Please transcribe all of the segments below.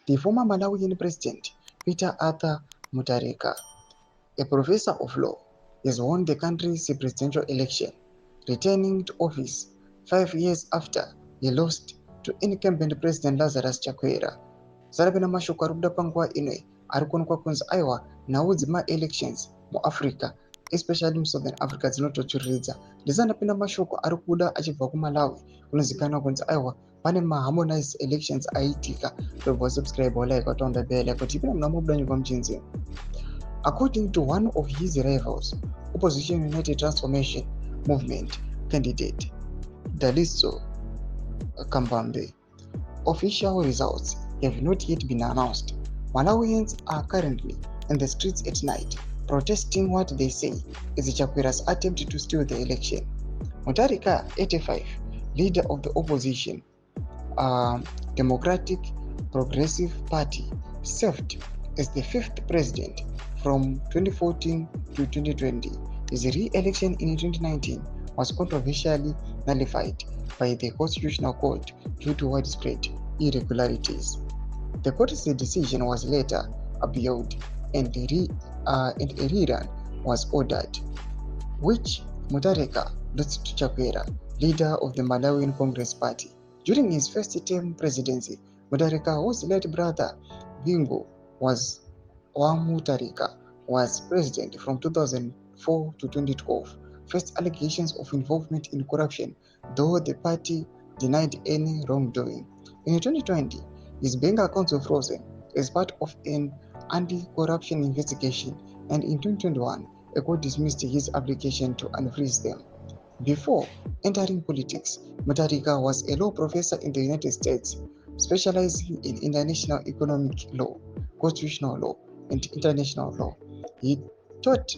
the former Malawian president, Peter Arthur Mutharika, a professor of law, has won the country's presidential election, returning to office 5 years after he lost to incumbent President Lazarus Chakwera. Zarabina mashoko ari kuda panguva ino ari kuonekwa kunzi aiwa nhau dzema-elections muAfrica, especially muSouthern Africa dzinototsviriridza. Ndisandapinda mashoko ari kuda achibva kuMalawi kunozikanwa kunzi aiwa pane ma-harmonized elections aiitika. Ndobva subscribe like wataunda bell kuti ipina muna mubuda nyika muchinzi. According to one of his rivals, Opposition United Transformation Movement candidate Daliso Kambambe, official results have not yet been announced. Malawians are currently in the streets at night, protesting what they say is Chakwera's attempt to steal the election. Mutharika, 85, leader of the opposition, Democratic Progressive Party, served as the 5th president from 2014 to 2020. His re-election in 2019 was controversially nullified by the Constitutional Court due to widespread irregularities. The court's decision was later appealed and a rerun was ordered, which Mutharika lost to Chakwera, leader of the Malawian Congress Party. During his first-term presidency, Mutharika, whose late brother Bingu was Mutharika, was president from 2004 to 2012, faced allegations of involvement in corruption, though the party denied any wrongdoing. In 2020, his bank accounts were frozen as part of an anti-corruption investigation, and in 2021, a court dismissed his application to unfreeze them. Before entering politics, Mutharika was a law professor in the United States, specializing in international economic law, constitutional law, and international law. He taught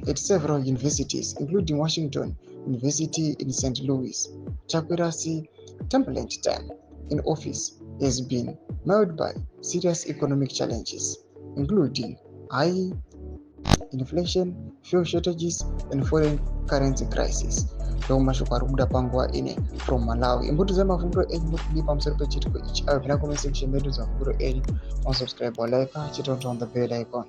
at several universities, including Washington University in St. Louis. Chakwera's turbulent time in office has been marred by serious economic challenges, including high inflation, fuel shortages, and foreign currency crisis. Mashoko ari kubuda panguva ine from Malawi. Imbudza mafungiro enyu mukudi pamusoro pechitiko ichi. Abvira comment section medu dzamafungiro enyu. Subscribe or like, chita on the bell icon.